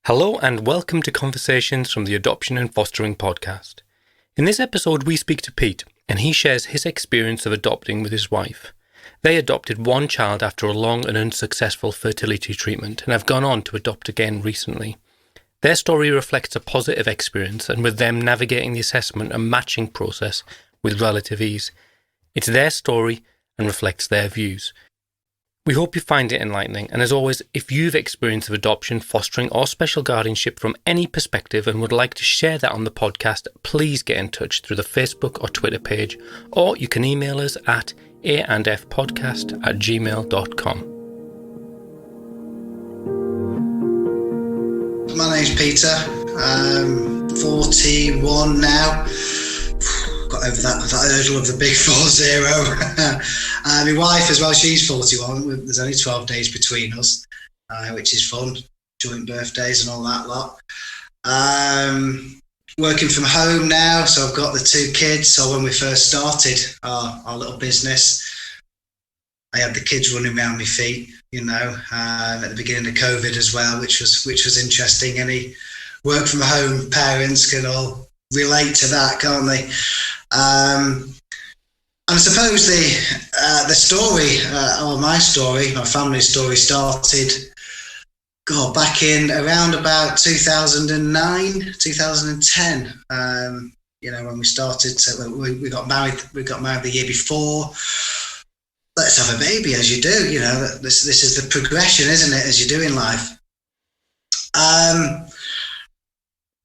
Hello and welcome to Conversations from the Adoption and Fostering podcast. In this episode we speak to Pete and he shares his experience of adopting with his wife. They adopted one child after a long and unsuccessful fertility treatment and have gone on to adopt again recently. Their story reflects a positive experience and with them navigating the assessment and matching process with relative ease. It's their story and reflects their views. We hope you find it enlightening, and as always, if you've experience of adoption, fostering or special guardianship from any perspective and would like to share that on the podcast, please get in touch through the Facebook or Twitter page, or you can email us at a&fpodcast@gmail.com. My name's Peter, 41 now. Got over that hurdle of the big 40. My wife as well, she's 41. There's only 12 days between us, which is fun. Joint birthdays and all that lot. Working from home now, so I've got the two kids. So when we first started our little business, I had the kids running around my feet, at the beginning of COVID as well, which was interesting. Any work from home parents can all relate to that, can't they? And I suppose the story, or my story, my family story started, back in around about 2009, 2010. When we started, so we got married. We got married the year before. Let's have a baby, as you do. This is the progression, isn't it, as you do in life.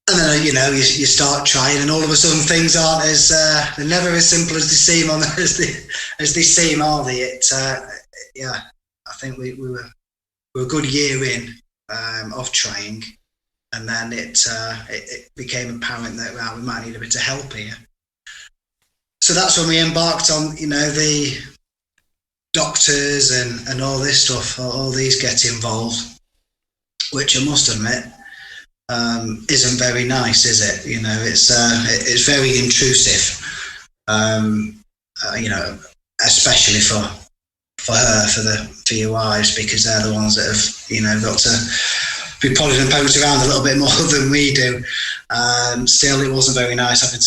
And then, you start trying, and all of a sudden things aren't they're never as simple as they seem, as they seem, are they? I think we were a good year in of trying, and then it became apparent that we might need a bit of help here. So that's when we embarked on, the doctors and all this stuff, all these get involved, which I must admit, isn't very nice, is it? It's very intrusive, especially for her, for your wives, because they're the ones that have, got to be prodded and poked around a little bit more than we do. Still, it wasn't very nice having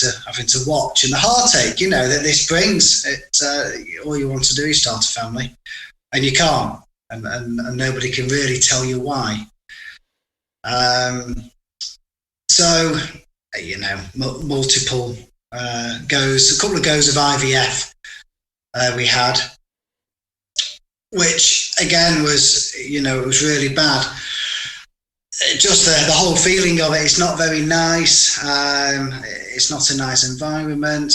to watch, and the heartache, that this brings. All you want to do is start a family, and you can't, and nobody can really tell you why. Multiple a couple of goes of IVF we had, which again was, it was really bad. Just the whole feeling of it, it's not very nice. It's not a nice environment.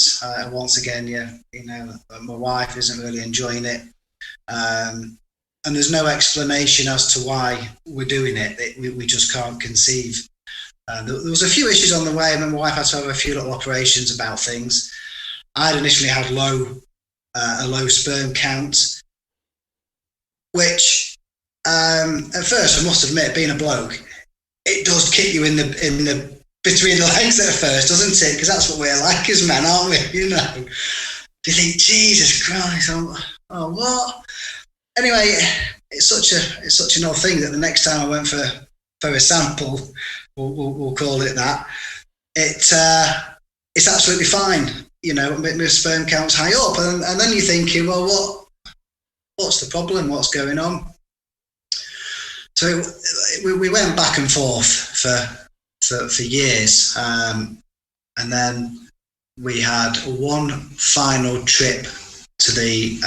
Once again, my wife isn't really enjoying it. And there's no explanation as to why we're doing it. We just can't conceive. There was a few issues on the way. I mean, my wife had to have a few little operations about things. I'd initially had a low sperm count, which at first, I must admit, being a bloke, it does kick you in the between the legs at first, doesn't it? Because that's what we're like as men, aren't we? You think, Jesus Christ, oh what? Anyway, it's such an odd thing that the next time I went for a sample, we'll call it that, it's absolutely fine. My sperm count's high up, and then you're thinking, well, what's the problem? What's going on? So we went back and forth for years, and then we had one final trip to the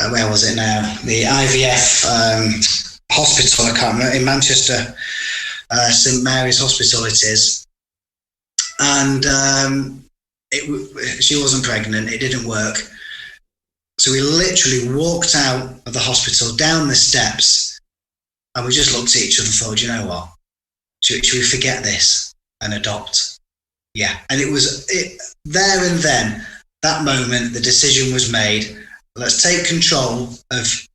where was it now? The IVF hospital, I can't remember, in Manchester, St Mary's Hospital it is. And she wasn't pregnant, it didn't work. So we literally walked out of the hospital, down the steps, and we just looked at each other and thought, you know what? Should we forget this and adopt? Yeah. And it was there and then, that moment, the decision was made. Let's take control of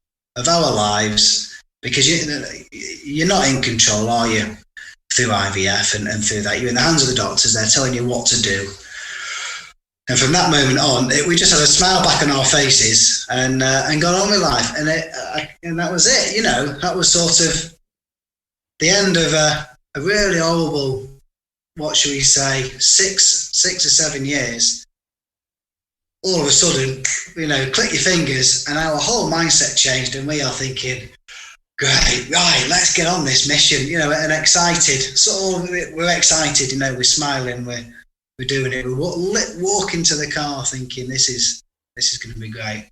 our lives, because you're not in control, are you? Through IVF and through that, you're in the hands of the doctors. They're telling you what to do. And from that moment on, we just had a smile back on our faces and got on with life. And that was it. That was sort of the end of a really horrible, what should we say, 6 or 7 years, all of a sudden, click your fingers, and our whole mindset changed, and we are thinking, great, right, let's get on this mission, and excited. So we're excited, we're smiling, we're doing it. We walk into the car thinking this is going to be great.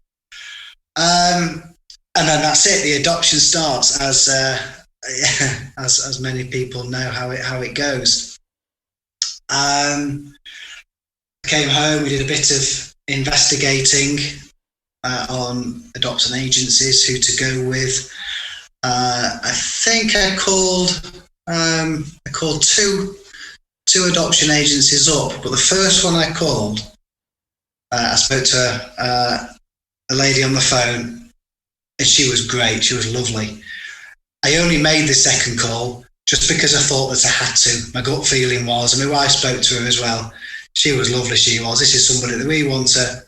And then that's it. The adoption starts, as many people know how it goes. I came home. We did a bit of investigating on adoption agencies, who to go with. I think I called two adoption agencies up, but the first one I called, I spoke to a lady on the phone, and she was great. She was lovely. I only made the second call just because I thought that I had to. My gut feeling was, and my wife spoke to her as well. She was lovely. She was. This is somebody that we want to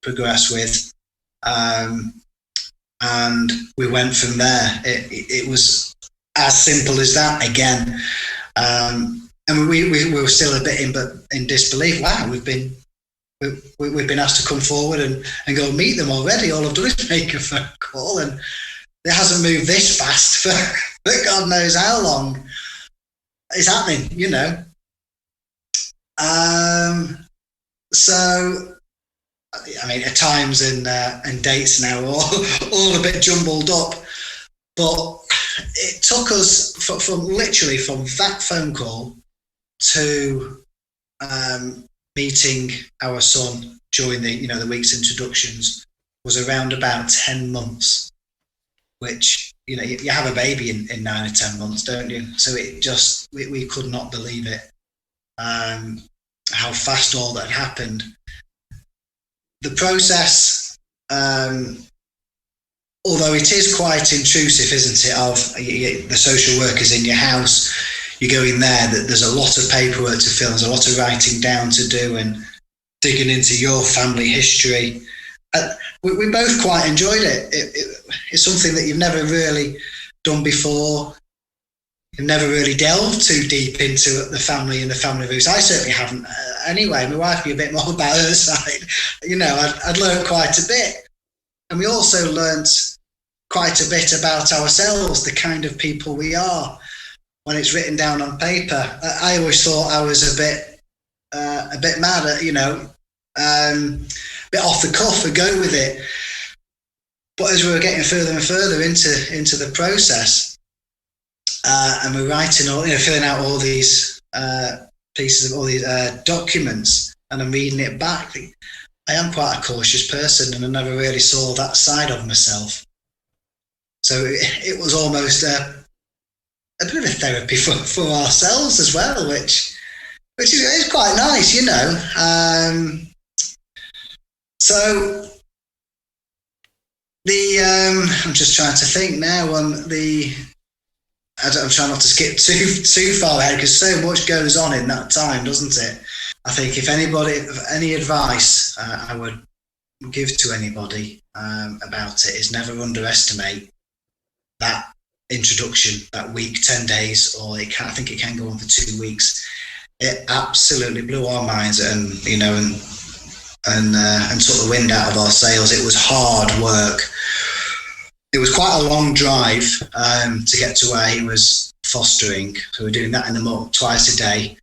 progress with. And we went from there. It was as simple as that again. And we were still a bit in disbelief. Wow, we've been asked to come forward and go meet them already. All I've done is make a phone call, and it hasn't moved this fast for God knows how long. It's happening, So, I mean, at times and dates now all a bit jumbled up, but it took us from that phone call to meeting our son during the week's introductions was around about 10 months, which you have a baby in 9 or 10 months, don't you? So it just we could not believe it, how fast all that happened. The process, although it is quite intrusive, isn't it, of the social workers in your house, you go in there, there's a lot of paperwork to fill, there's a lot of writing down to do and digging into your family history. We both quite enjoyed it. It's something that you've never really done before. You've never really delved too deep into the family and the family roots. I certainly haven't. Anyway, my wife knew a bit more about her side. I'd learned quite a bit. And we also learned quite a bit about ourselves, the kind of people we are, when it's written down on paper. I always thought I was a bit mad at, a bit off the cuff and go with it. But as we were getting further and further into the process, and we're writing filling out all these pieces of all these documents, and I'm reading it back, I am quite a cautious person, and I never really saw that side of myself. So it was almost a bit of a therapy for ourselves as well, which is quite nice, So I'm just trying to think now on I'm trying not to skip too far ahead, because so much goes on in that time, doesn't it? I think if any advice I would give to anybody about it is never underestimate that introduction, that week, 10 days, or I think it can go on for 2 weeks. It absolutely blew our minds and took the wind out of our sails. It was hard work. It was quite a long drive to get to where he was fostering. So we're doing that in the morning, twice a day.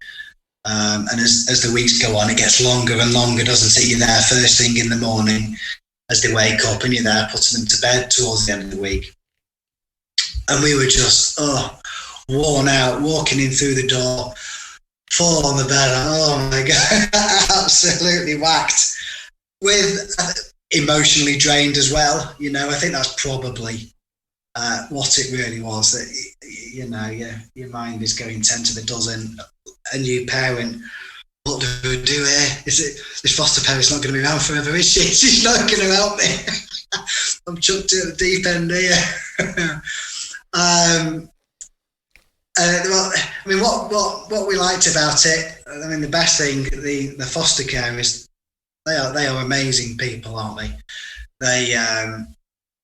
And as the weeks go on, it gets longer and longer, doesn't it? You're there first thing in the morning as they wake up, and you're there putting them to bed towards the end of the week. And we were just, worn out, walking in through the door, fall on the bed, and oh my God, absolutely whacked. With emotionally drained as well. I think that's probably what it really was. That your mind is going 10 to the dozen. A new parent, what do we do here? Is it this foster parent's not going to be around forever? Is she? She's not going to help me. I'm chucked at the deep end here. What we liked about it, the best thing, the foster care is they are amazing people, aren't they? They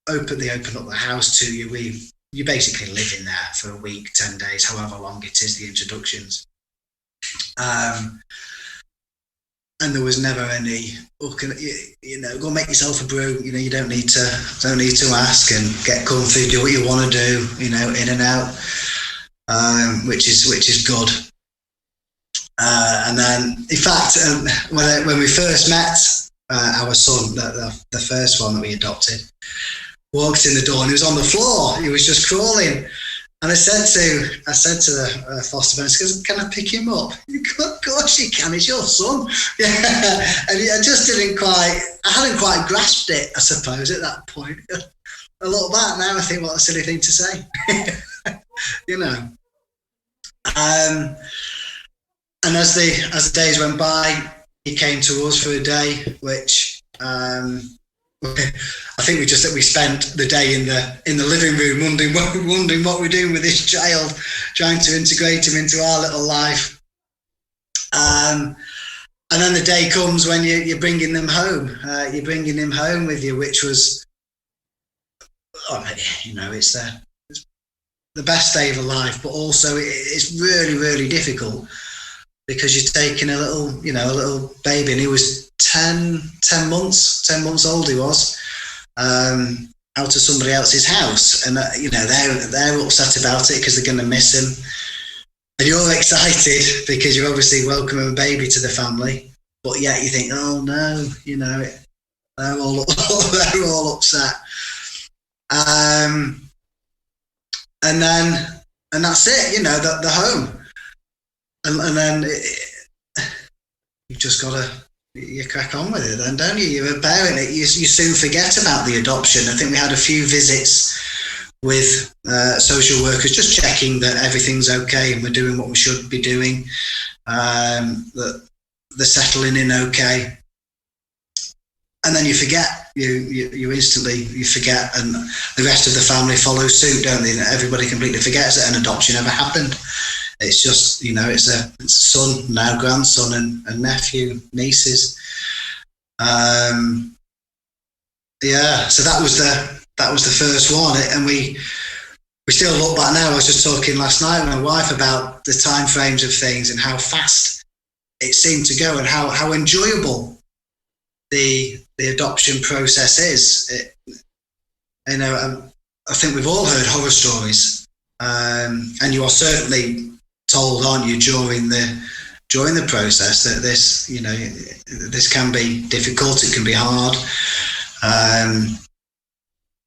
open up the house to you. you basically live in there for a week, 10 days, however long it is, the introductions. And there was never any, go make yourself a brew. You don't need to ask, and get comfy, do what you want to do. In and out, which is good. And then, in fact, when we first met our son, the first one that we adopted, walked in the door and he was on the floor. He was just crawling. And I said to the foster parents, "Can I pick him up?" Of course you can. It's your son. Yeah. And I just I hadn't quite grasped it, I suppose, at that point. I look back now, I think, what a silly thing to say. And as the days went by, he came to us for a day, which I think we spent the day in the living room wondering what we're doing with this child, trying to integrate him into our little life. And then the day comes when you're bringing them home. You're bringing him home with you, which was, it's the best day of a life, but also it's really, really difficult, because you're taking a little baby, and he was 10 months old. He was out of somebody else's house, and they're upset about it because they're going to miss him, and you're excited because you're obviously welcoming a baby to the family, but yet you think, oh no, they're all upset, and that's it, the home. And then you've just got to, you crack on with it then, don't you? You're a parent. You soon forget about the adoption. I think we had a few visits with social workers, just checking that everything's okay and we're doing what we should be doing, that they're settling in okay. And then you forget, you instantly forget, and the rest of the family follow suit, don't they? Everybody completely forgets that an adoption ever happened. It's just, it's a son, now grandson, and nephew, nieces. So that was the first one, and we still look back now. I was just talking last night with my wife about the time frames of things and how fast it seemed to go, and how enjoyable the adoption process is. I think we've all heard horror stories, and you are certainly told, aren't you, during the process, that this can be difficult, it can be hard,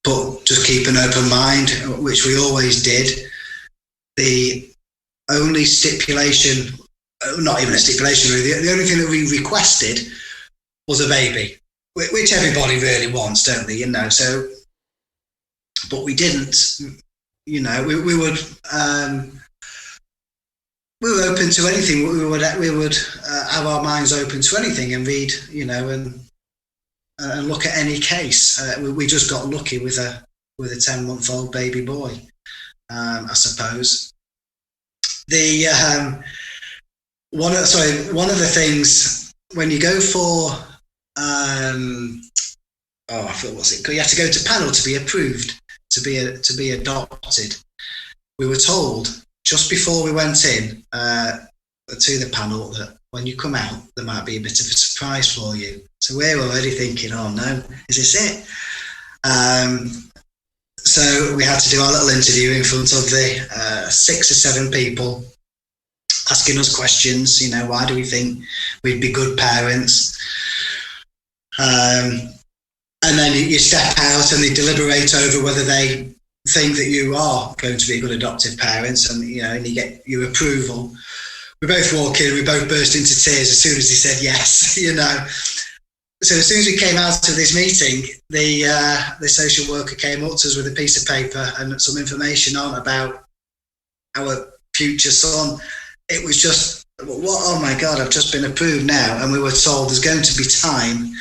but just keep an open mind, which we always did. The only stipulation, not even a stipulation really, the only thing that we requested was a baby, which everybody really wants, don't they? So, but we didn't. We were open to anything. We would have our minds open to anything and read, and look at any case. We just got lucky with a 10-month-old baby boy, I suppose. One of the things when you go for you have to go to panel to be approved to be adopted. We were told just before we went in to the panel that when you come out, there might be a bit of a surprise for you. So we're already thinking, oh no, is this it? So we had to do our little interview in front of the 6 or 7 people, asking us questions, why do we think we'd be good parents? And then you step out and they deliberate over whether they think that you are going to be a good adoptive parents, and and you get your approval. We both walk in, we both burst into tears as soon as he said yes. So as soon as we came out of this meeting, the social worker came up to us with a piece of paper and some information on about our future son. It was just, oh my God, I've just been approved now, and we were told there's going to be time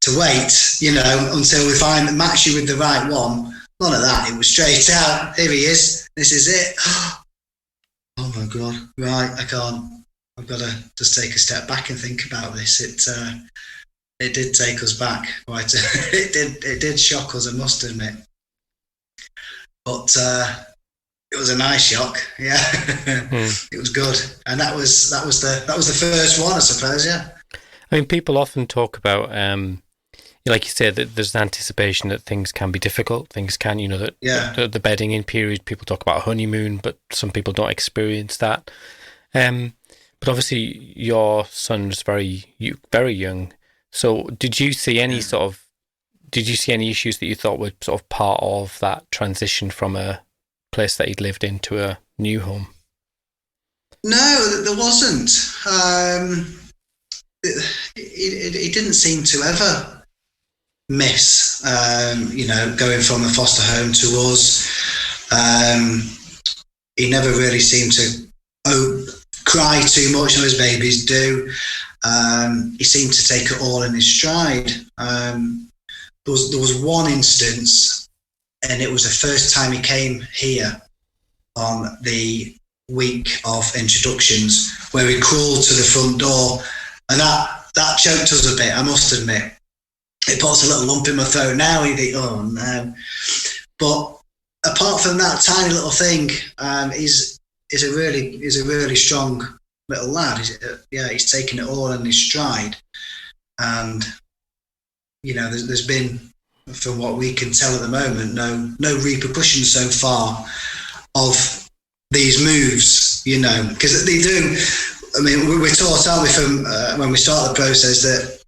to wait, until we match you with the right one. None of that. It was straight out. Here he is. This is it. Oh my God. Right. I can't. I've got to just take a step back and think about this. It did take us back quite. It did shock us, I must admit. but it was a nice shock. Yeah, It was good, and that was the first one, I suppose. Yeah. I mean, people often talk about, like you said, that there's an anticipation that things can be difficult. Things can, the bedding in period. People talk about honeymoon, but some people don't experience that. But obviously, your son was very young. So, did you see any issues that you thought were sort of part of that transition from a place that he'd lived in to a new home? No, there wasn't. He didn't seem to ever miss, going from a foster home to us. He never really seemed to cry too much, as babies do. He seemed to take it all in his stride. There was one instance, and it was the first time he came here on the week of introductions, where he crawled to the front door, and that choked us a bit, I must admit. It puts a little lump in my throat now. You think, oh no. But apart from that tiny little thing, he's a really strong little lad. He's taken it all in his stride, and there's been, from what we can tell at the moment, no repercussions so far of these moves. Because they do. I mean, we're taught, aren't we, from when we start the process, that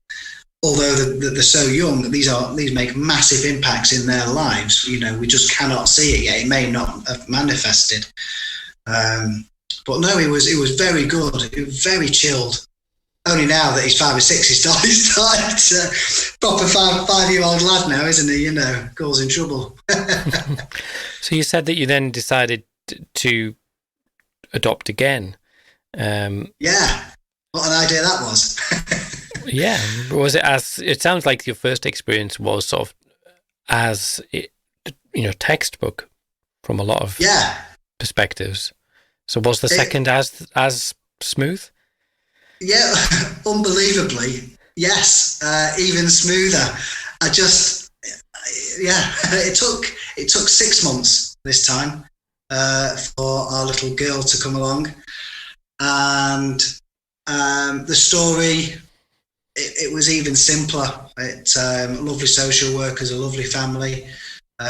although they're so young, these make massive impacts in their lives. We just cannot see it yet. It may not have manifested. But no, he was very good. He was very chilled. Only now that he's 5 or 6, he's started to proper 5-year-old lad now, isn't he? Causing trouble. So you said that you then decided to adopt again. Yeah, what an idea that was. Yeah, was it it sounds like your first experience was sort of as textbook from a lot of perspectives. So was the second as smooth? Yeah, unbelievable. Yes, even smoother. It took 6 months this time for our little girl to come along, and the story, it was even simpler. Lovely social workers, a lovely family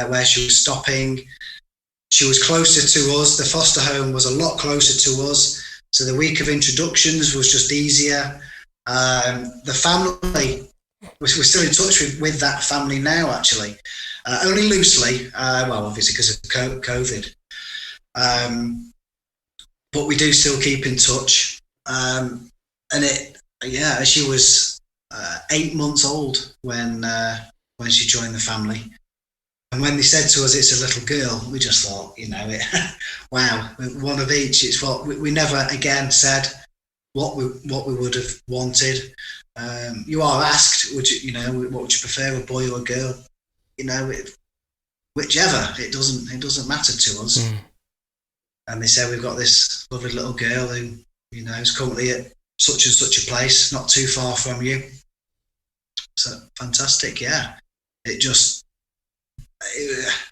where she was stopping. She was closer to us. The foster home was a lot closer to us. So the week of introductions was just easier. The family, we're still in touch with that family now, actually. Only loosely, obviously because of COVID. But we do still keep in touch. She was 8 months old when she joined the family. And when they said to us it's a little girl, we just thought, wow, one of each. It's what we never again said what we would have wanted. You are asked, what would you prefer, a boy or a girl? Whichever. It doesn't matter to us. Mm. And they said, we've got this lovely little girl who, is currently at such and such a place, not too far from you. So fantastic, yeah.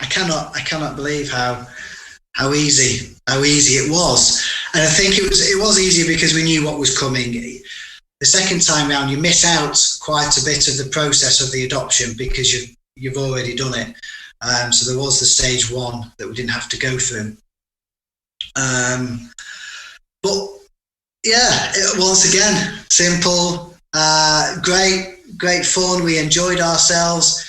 I cannot believe how easy it was. And I think it was easier because we knew what was coming. The second time round, you miss out quite a bit of the process of the adoption because you've already done it. So there was the stage 1 that we didn't have to go through. But yeah, once again, simple, great fun. We enjoyed ourselves.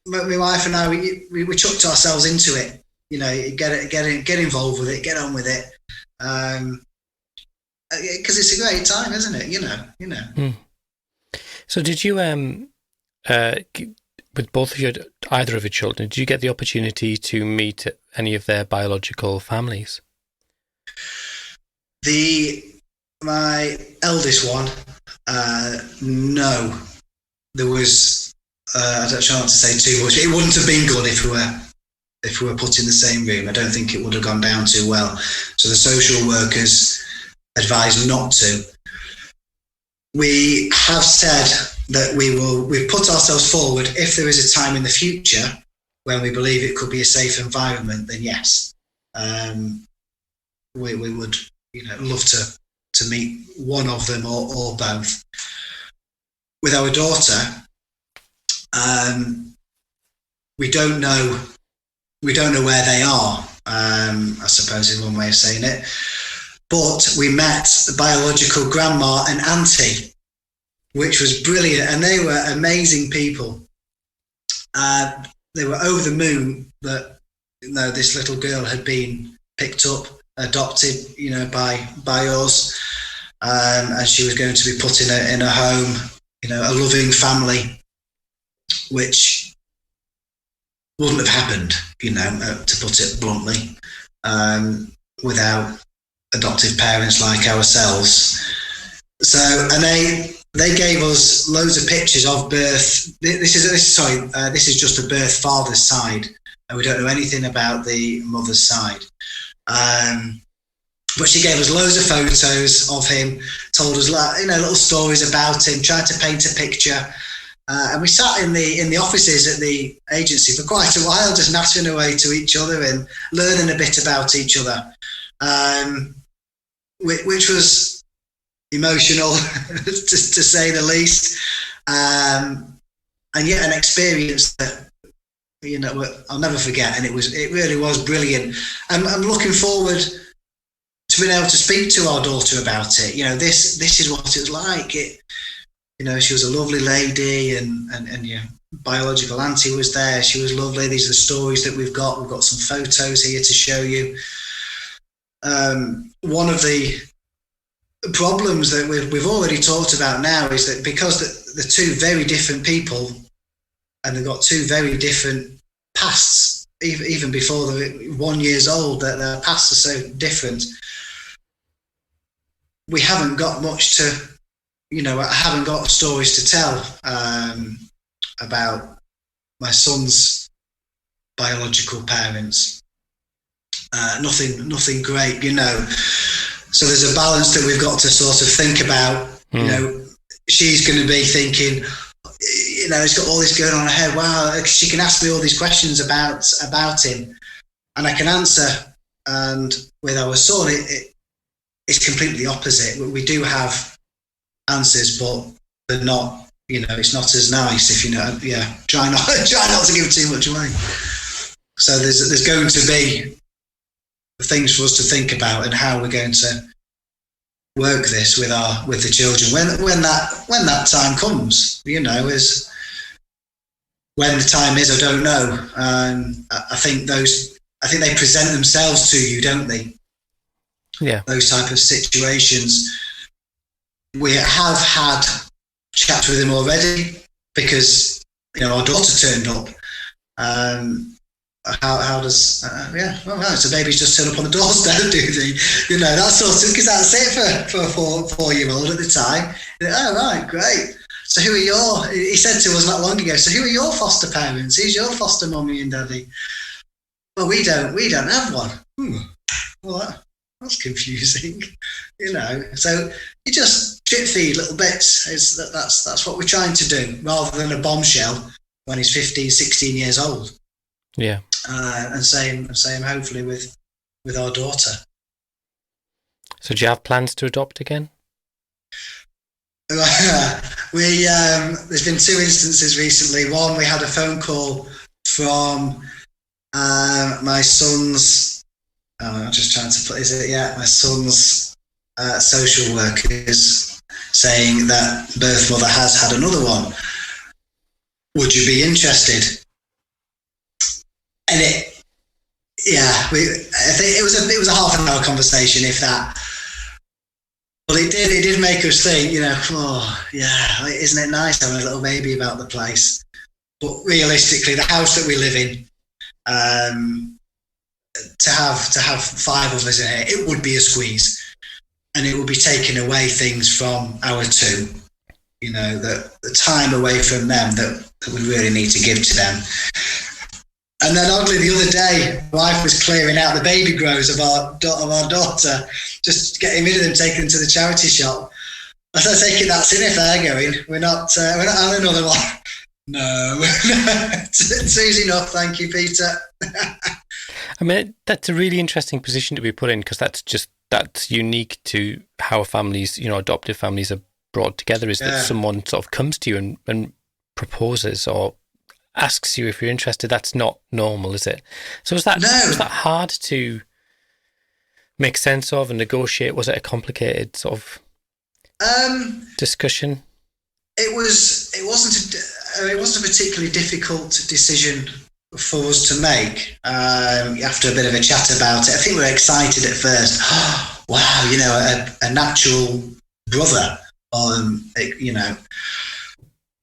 My wife and I, we chucked ourselves into it. Get involved with it, get on with it. Because it's a great time, isn't it? So did you, with both of either of your children, did you get the opportunity to meet any of their biological families? My eldest one, no. There was, I don't try not to say too much. It wouldn't have been good if we were put in the same room. I don't think it would have gone down too well. So the social workers advised not to. We have said that we've put ourselves forward if there is a time in the future when we believe it could be a safe environment, then yes, we would, love to meet one of them or both. With our daughter, we don't know where they are. I suppose is one way of saying it. But we met the biological grandma and auntie, which was brilliant, and they were amazing people. They were over the moon that this little girl had been picked up, adopted, by us, and she was going to be put in a home, a loving family, which wouldn't have happened, to put it bluntly, without adoptive parents like ourselves. So, and they gave us loads of pictures of birth. This is just the birth father's side, and we don't know anything about the mother's side. But she gave us loads of photos of him, told us little stories about him, tried to paint a picture. And we sat in the offices at the agency for quite a while, just nattering away to each other and learning a bit about each other, which was emotional, to say the least, and yet an experience that I'll never forget. And it really was brilliant. I'm looking forward to being able to speak to our daughter about it. This is what it was like. She was a lovely lady, and your biological auntie was there. She was lovely. These are the stories that we've got. We've got some photos here to show you. One of the problems that we've already talked about now is that because they're two very different people, and they've got two very different pasts, even before they're 1 year old, that their pasts are so different. We haven't got much to. I haven't got stories to tell about my son's biological parents. Nothing great, So there's a balance that we've got to sort of think about. She's going to be thinking, it's got all this going on in her head. Wow, she can ask me all these questions about him, and I can answer. And with our son, it's completely opposite. We do have answers, but they're not, it's not as nice, if try not to give too much away. So there's going to be things for us to think about, and how we're going to work this with the children when that time comes. Is when the time is, I don't know. I think they present themselves to you, don't they? Yeah. Those type of situations. We have had chats with him already, because our daughter turned up. How does so babies just turn up on the doorstep, do they? That sort of, because that's it for a 4-year-old at the time. Oh right, great. So who are he said to us not long ago, so who are your foster parents? Who's your foster mummy and daddy? Well, we don't have one. Well, that's confusing, So you just drip feed little bits. That's what we're trying to do, rather than a bombshell when he's 15, 16 years old. Yeah. And same hopefully with our daughter. So do you have plans to adopt again? We there's been 2 instances recently. One, we had a phone call from my son's. I'm just trying to put. My son's social workers saying that birth mother has had another one. Would you be interested? And I think it was a half an hour conversation, if that. But it did make us think, isn't it nice having a little baby about the place? But realistically, the house that we live in, to have 5 of us in here, it would be a squeeze, and it would be taking away things from our 2. The time away from them that we really need to give to them. And then oddly, the other day, wife was clearing out the baby grows of our daughter, just getting rid of them, taking them to the charity shop. I said, "Take it, that's in if they're going. We're not having another one." No, it's easy enough. Thank you, Peter. I mean, that's a really interesting position to be put in, because that's unique to how families, adoptive families are brought together, is that someone sort of comes to you and proposes or asks you if you're interested. That's not normal, is it? So was that hard to make sense of and negotiate? Was it a complicated sort of discussion? It wasn't a particularly difficult decision for us to make. After a bit of a chat about it, I think we were excited at first. Wow, a natural brother,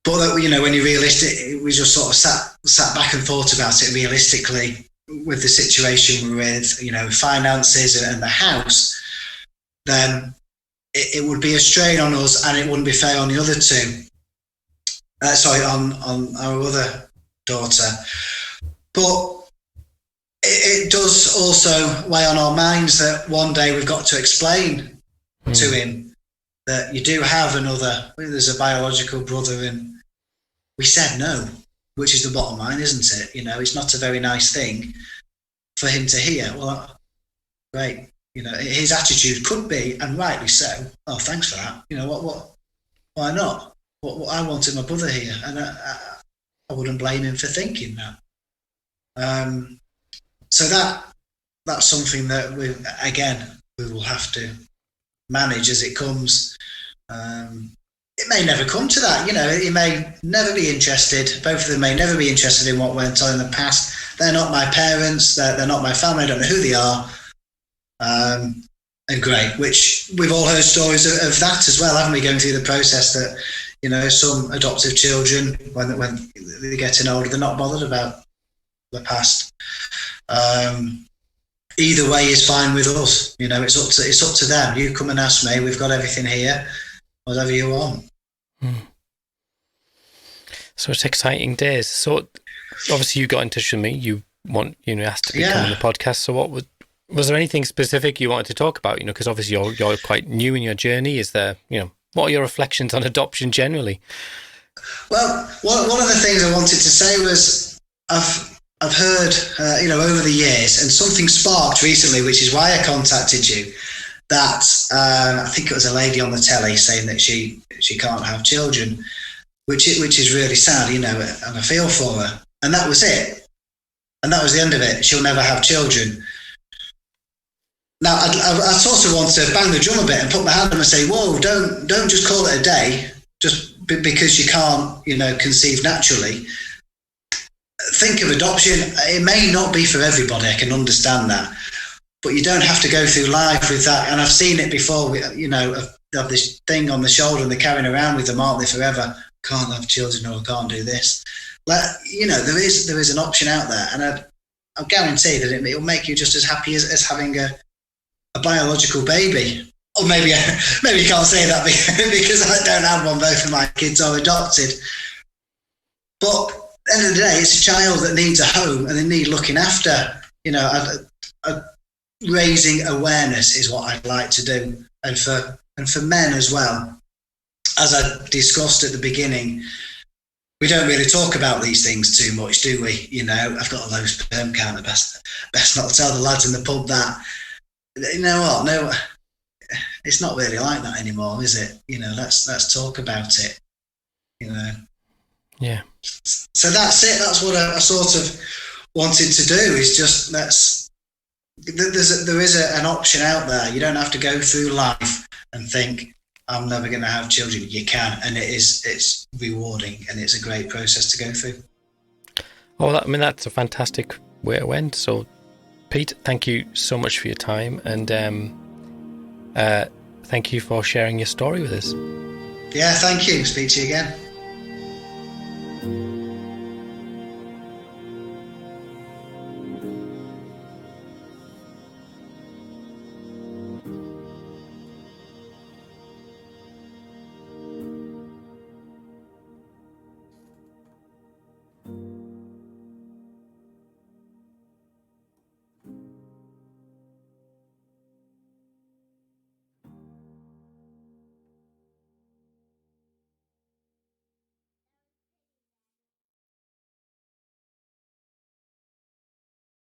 But when you realistic, we just sort of sat back and thought about it realistically with the situation with finances and the house. Then it would be a strain on us, and it wouldn't be fair on the other two. On our other daughter. But it does also weigh on our minds that one day we've got to explain to him that you do have there's a biological brother, and we said no, which is the bottom line, isn't it? It's not a very nice thing for him to hear. Well, great. His attitude could be, and rightly so, oh, thanks for that. Why not? I wanted my brother here, and I wouldn't blame him for thinking that. So that's something that we will have to manage as it comes. It may never come to that, he may never be interested. Both of them may never be interested in what went on in the past. They're not my parents, they're not my family, I don't know who they are. And great, which we've all heard stories of that as well, haven't we, going through the process that, some adoptive children, when they're getting older, they're not bothered about the past. Either way is fine with us. It's up to them. You come and ask me. We've got everything here. Whatever you want. So it's exciting days. So obviously you got in touch with me. You asked to become on the podcast. So was there anything specific you wanted to talk about? Because obviously you're quite new in your journey. Is there, what are your reflections on adoption generally? Well, one of the things I wanted to say was I've heard, over the years, and something sparked recently, which is why I contacted you, that I think it was a lady on the telly saying that she can't have children, which is really sad, and I feel for her. And that was it. And that was the end of it. She'll never have children. Now, I sort of want to bang the drum a bit and put my hand up and say, whoa, don't just call it a day, just because you can't, conceive naturally. Think of adoption. It may not be for everybody. I can understand that. But you don't have to go through life with that. And I've seen it before, of this thing on the shoulder and they're carrying around with them, aren't they, forever? Can't have children, or can't do this. There is an option out there. And I guarantee that it will make you just as happy as having a biological baby. Or maybe you can't say that because I don't have one. Both of my kids are adopted. But at the end of the day, it's a child that needs a home and they need looking after. Raising awareness is what I'd like to do, and for men as well. As I discussed at the beginning, we don't really talk about these things too much, do we? I've got a low sperm count. Best not tell the lads in the pub that. You know what? No, it's not really like that anymore, is it? Let's talk about it. Yeah. So that's it. That's what I sort of wanted to do. Is just there is an option out there. You don't have to go through life and think I'm never going to have children. You can, and it's rewarding, and it's a great process to go through. Oh, that's a fantastic way to end. So, Pete, thank you so much for your time, and thank you for sharing your story with us. Yeah, thank you. Speak to you again.